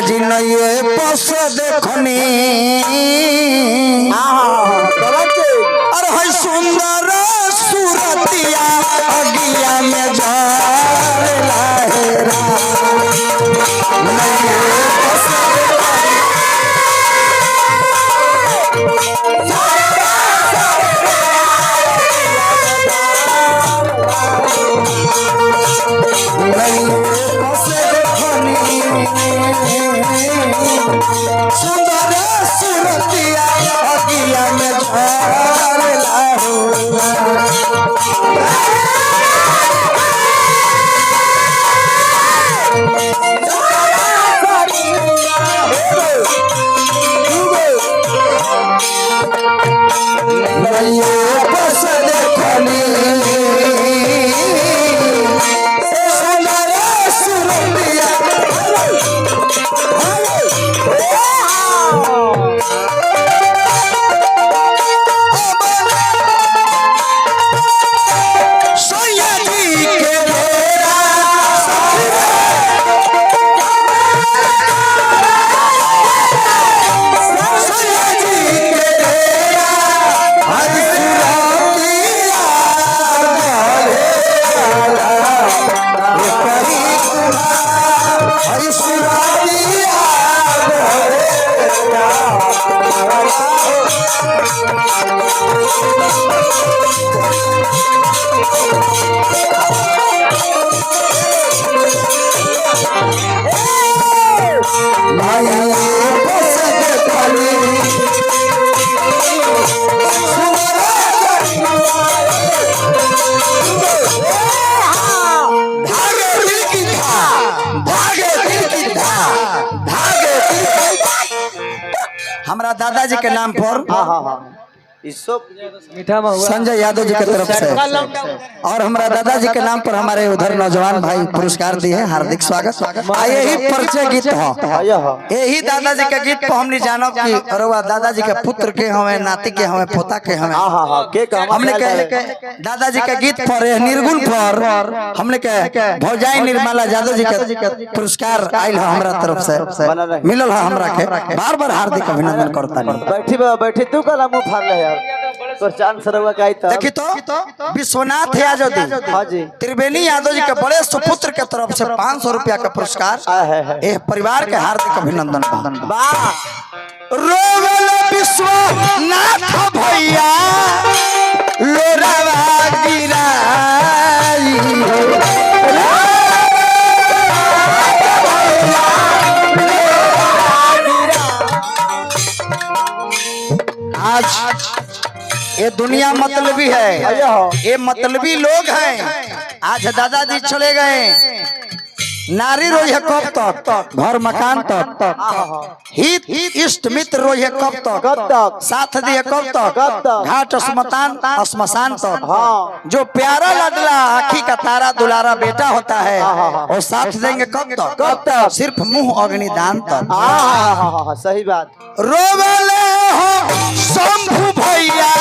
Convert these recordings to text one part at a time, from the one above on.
जी नये पस देखनी और है सुंदर सूरतिया अगिया में जाला हेरा नये पस सुंदर सूरतिया अगिया में जाला हमारा दादाजी के नाम पर संजय यादव जी की तरफ से और हमारा दादाजी के नाम पर हमारे उधर नौजवान भाई पुरस्कार दिए हैं। हार्दिक स्वागत। यही परिचय गीत हो, यही दादाजी के गीत पर हमने जानो कि अरुआ दादाजी के पुत्र के हमें, नाती के हमें, पोता के हमें, हमने के दादाजी के गीत पर निर्गुण पर हमने के भौजाई निर्मला यादव जी के पुरस्कार आयल है हमारा तरफ से मिलल है। हमरा के बार बार हार्दिक अभिनंदन करता। बैठी तू कल मुंह फाड़ ले तो चांद सरवा का देखी तो विश्वनाथ यादव जी त्रिवेणी यादव जी के बड़े सुपुत्र के तरफ से 500 रुपया का पुरस्कार ए परिवार के हार्दिक अभिनंदन। रोवल विश्वनाथ भैया लोरावा गिराई आज ये दुनिया मतलबी है, ये मतलबी लोग हैं। आज दादाजी चले गए, नारी रोई है कब तक, घर मकान तक, हित इष्ट मित्र रोई है कब तक, साथ दिए कब तक, घाट श्मशान तक। जो प्यारा लडला आखी का तारा दुलारा बेटा होता है वो साथ देंगे कब तक, सिर्फ मुंह अग्निदान तक। सही बात। रोवले हो शंभु भैया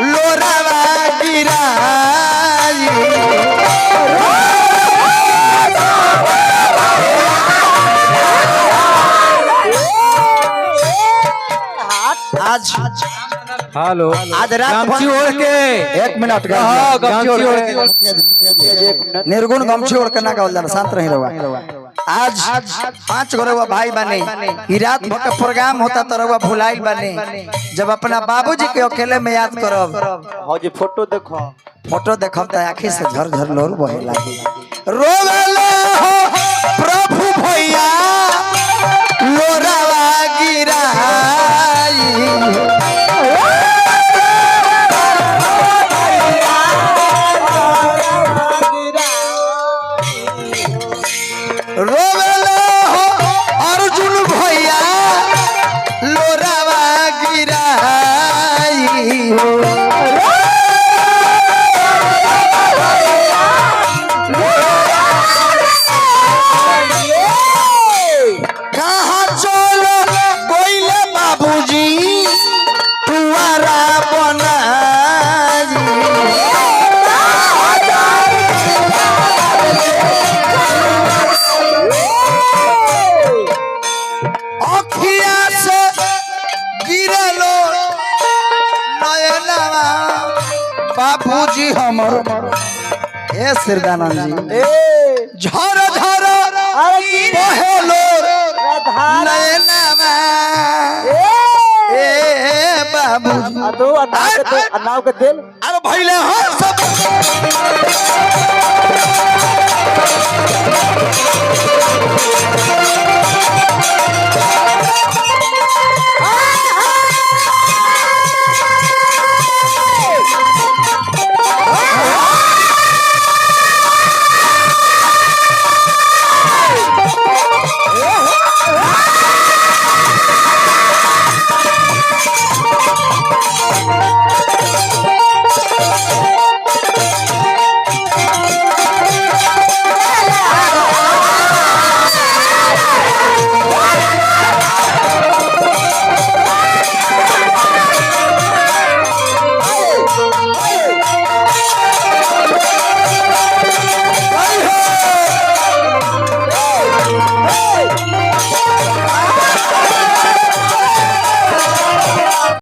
लोरावा गिराई आज हेलो आज रात गमछी ओढ़ के 1 मिनट गमछी ओढ़ के निर्गुण गमछी ओढ़ के ना कहल जाला, शांत रही रहुआ। आज 5 गो रहुआ भाई बने, ई रात भर का प्रोग्राम होता तो रहुआ भुलाइल बने। जब अपना बाबूजी के अकेले में याद करब, हां जी फोटो देखब त आंखी से झरझर लोर बहे लागी। रोवेले हो प्रभु भैया लोरावा गिराई रोवेले हो अर्जुन भैया लोरावा गिराई बाबूजी हमर ए सिरदानंद जी ए झर झर अरे की बहेलो धार नयनमा ए ए बाबूजी आ तो नाव के तेल अरे भइले हो सब